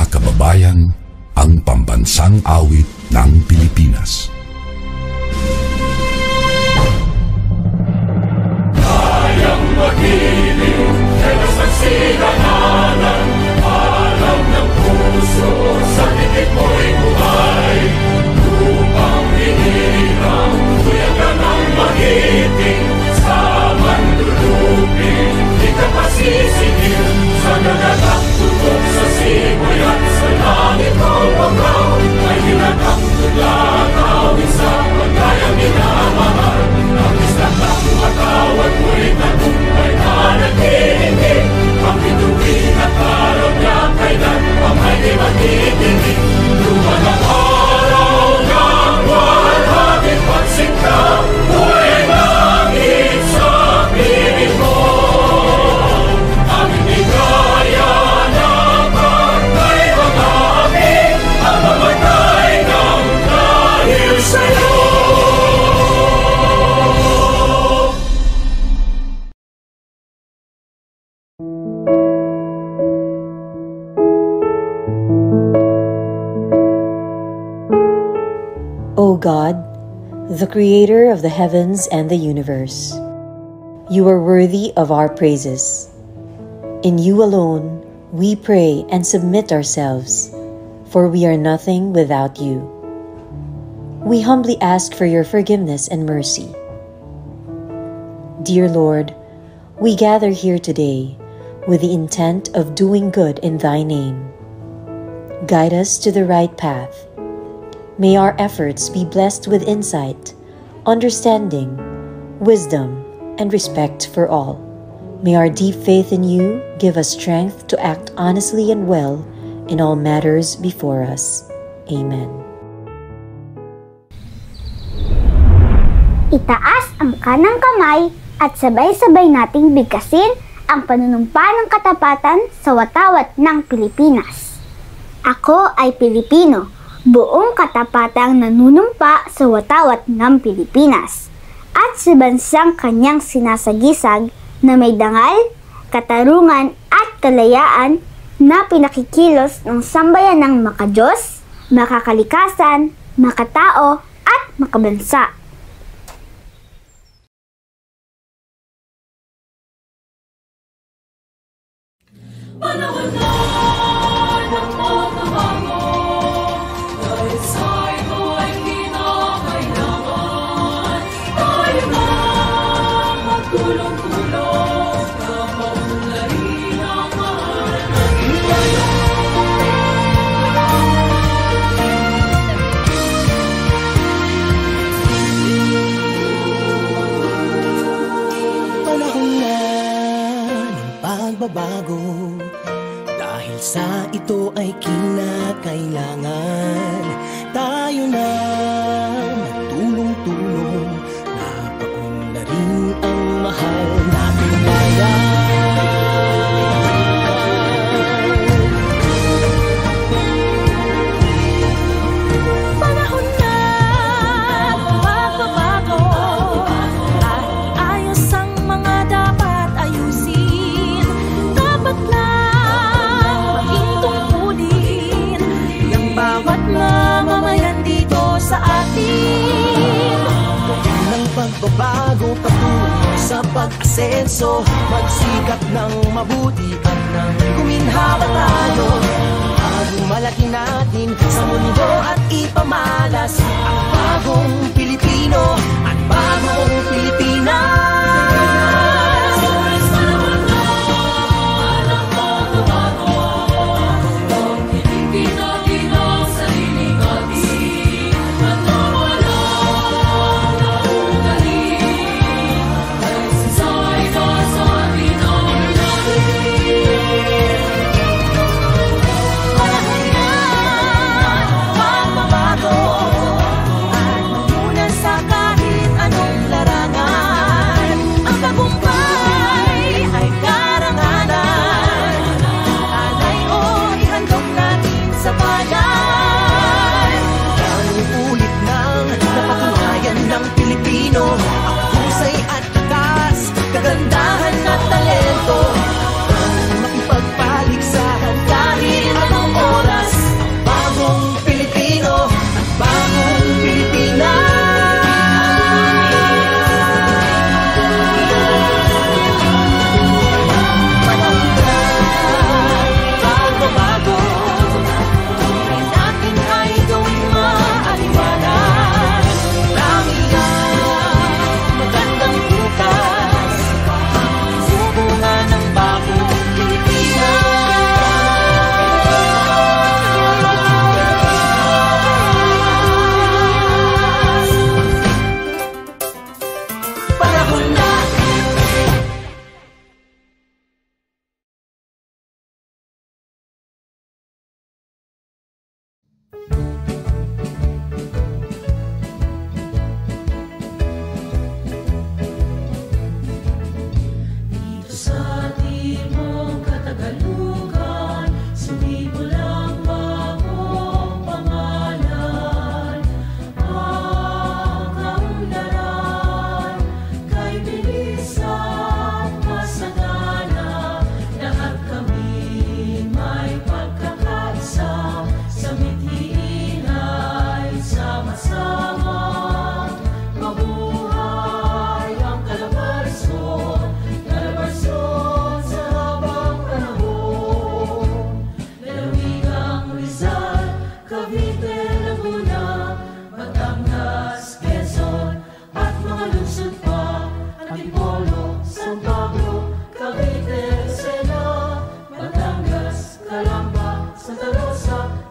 kababayan, ang pambansang awit ng Pilipinas. Kayang magiliw, kailas ang sigananan, alam ng puso, sa titik mo'y buhay. Lupang hinirang, tuyagan ang magiting, sa mandulupin, di ka pasisigil, sa nagatak tutok sa simoy at sa langit o pagkaw, ay hinatang tudlang awit sa pagkayang minamahal. Ang islang ng matawad mo'y tagumpay na nagtitindig, ang bituin at araw niya kailan pang ay di magtitindig. Luman ang araw ng walhagin pagsinta, buhay langit sa piling mo. Aming ligaya na pagkay mga amin, ang mamatay ng dahil sa'yo. O God, the Creator of the heavens and the universe, you are worthy of our praises. In you alone we pray and submit ourselves, for we are nothing without you. We humbly ask for your forgiveness and mercy. Dear Lord, we gather here today with the intent of doing good in thy name. Guide us to the right path. May our efforts be blessed with insight, understanding, wisdom, and respect for all. May our deep faith in you give us strength to act honestly and well in all matters before us. Amen. Itaas ang kanang kamay at sabay-sabay nating bigkasin ang panunumpa ng katapatan sa watawat ng Pilipinas. Ako ay Pilipino, buong katapatang nanunumpa sa watawat ng Pilipinas at sa bansang kanyang sinasagisag na may dangal, katarungan at kalayaan na pinakikilos ng sambayan ng makadiyos, makakalikasan, makatao at makabansa. Panahon na ng pagbabago, dahil sa ito ay kinakailangan. Tayo na magtulong-tulong na maunlarin ang mahal natin ngayon. Panahon na ng pagbabago, dahil sa ito ay kinakailangan. Tayo na magtulong-tulong na paunlarin ang mahal nating bayan. Panahon na ng pagbabago, dahil ayos ang mga dapat ayusin. Dapat lang maging tungkulin ng bawat mamamayan dito sa atin. Ng pagbabago patungo sa pag-asenso, magsikap ng mabuti at nang guminhawa tayo. Malaki natin sa mundo at ipamalas ang bagong Pilipino at bagong Pilipinas.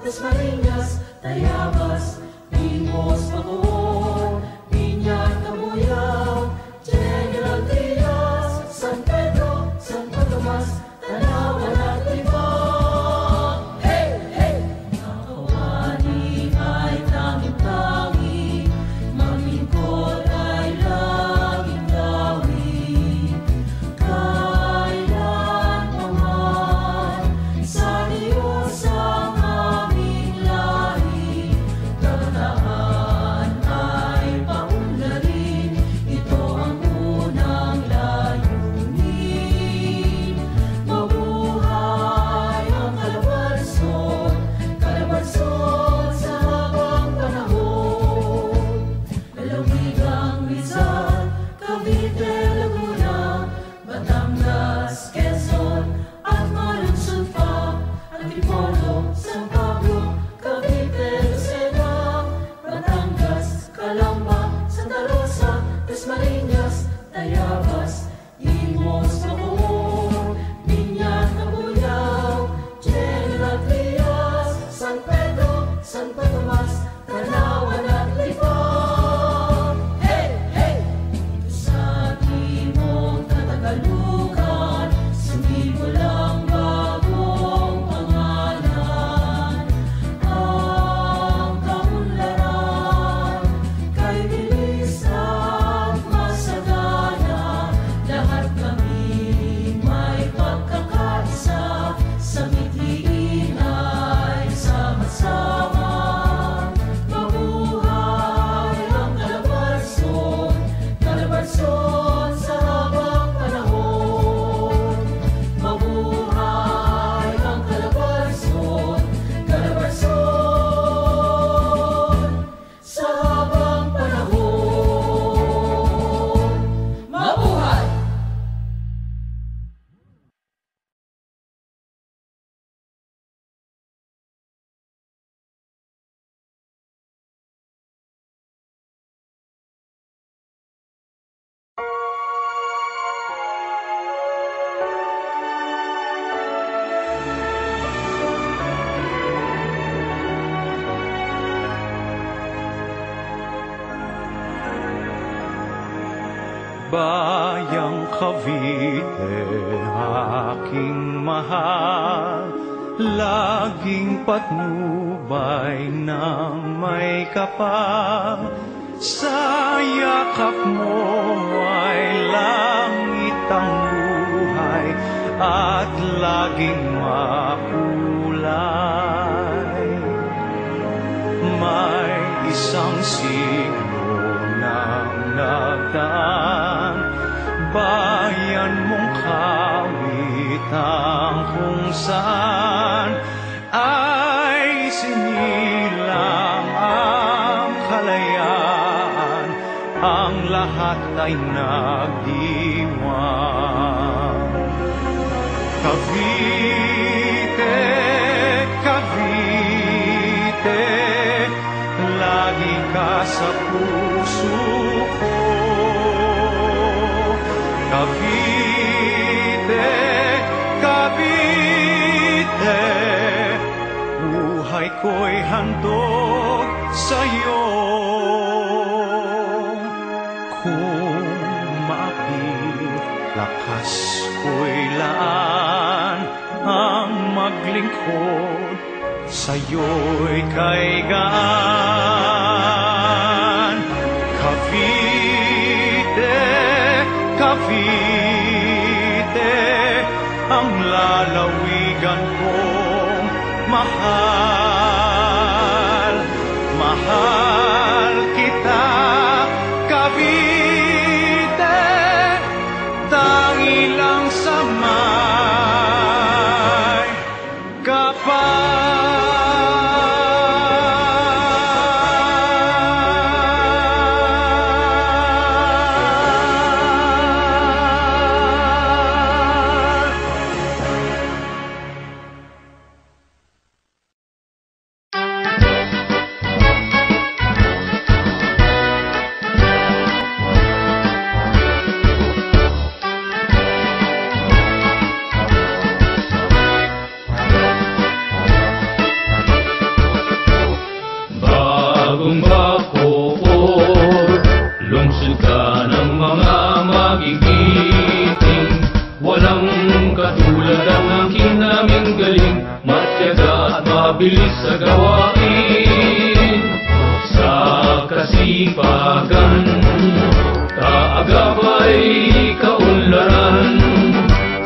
Dasmariñas, Tayabas, Limos, Bacoor, Piña, Cabuyao, General Trias, San Pedro, Santo Tomas, Tanawan at Libang. Hey! Hey! Nakawani ay tanging-tangi, maglingkod ay laging gawin. Kailan naman sa Diyos ang aming lahi, kabataan ay paunlarin, ito ang unang layunin. Mabuhay ang Calabarzon, Calabarzon sa habang panahon. Lalawigang Rizal, Cavite, Laguna, Batangas, Quezon, at malunsod pa Antipolo, San Pablo, Cavite, Lucena, Batangas, Calamba, Santa Rosa, Dasmariñas, Tayabas, Limos, Bacoor, Piña, Cabuyao, General Trias, San Pedro, Santo Tomas, Tanawan at Libang. Hey! Hey! Dito sa timog Katagalugan, sumimulang bagong pangalan. Ang kaunlaran kay bilis at masagana, lahat kami may pagkakaisa, sa mithiin ay sama-sama. Mabuhay ang Calabarzon, Calabarzon sa habang panahon. Mabuhay ang Calabarzon, Calabarzon sa habang panahon. Mabuhay! Bayang Cavite, aking mahal, laging patnubay ng may kapal. Sa yakap mo ay langit ang buhay at laging makulay. May isang siglo ng nagdaan, bayan mong kawitan kung saan ay sinilang ang kalayaan, ang lahat ay nagdiwang. Cavite, Cavite, lagi ka sa puso ko. Cavite, Cavite, buhay ko'y handog sa'yo. Kung maapit, lakas ko'y laan ang maglingkod sa'yo'y kaigaan. Cavite, Cavite, ang lalawigan kong mahal. Mahal kita, Cavite, tangi lang sa may kapal. at mabilis sa gawain. Sa kasipagan, kaagapay kaunlaran.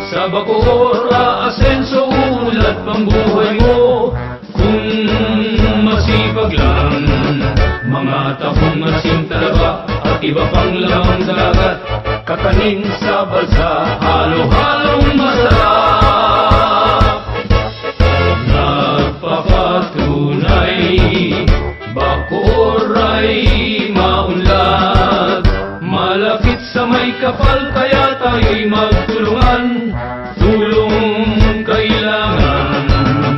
Sa Bacoor, aasenso, ulat pang buhay mo. Kung masipag lang, mga tahong asin talaga at iba pang lamang dagat, kakanin sa balsa, halo-halong masarap. Nagpapatunay, Bacoor ay maunlad, malapit sa may kapal, kaya tayo'y magtulungan. Tulong kailangan,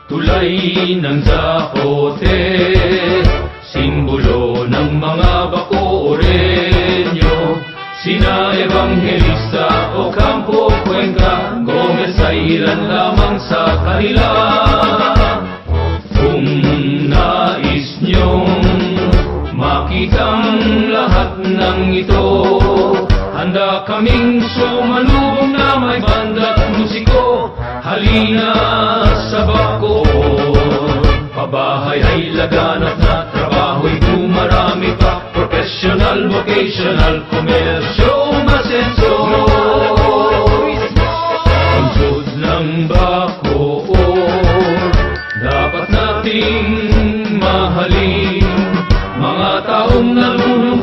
tulay ng Zapote, simbolo ng mga Bacooreño. Sina Evangelista Ocampo Cuenca, Gomez ay ilan lamang sa kanila. Kung nais niyong makitang lahat ng ito, handa kaming sumalubong na may banda't musiko. Halina sa Bacoor, pabahay ay laganap na, trabaho'y dumarami pa. Professional, vocational, komersyo, masenso. Pagsud ng Bacoor, dapat nating mahalin. Mga taong nalulung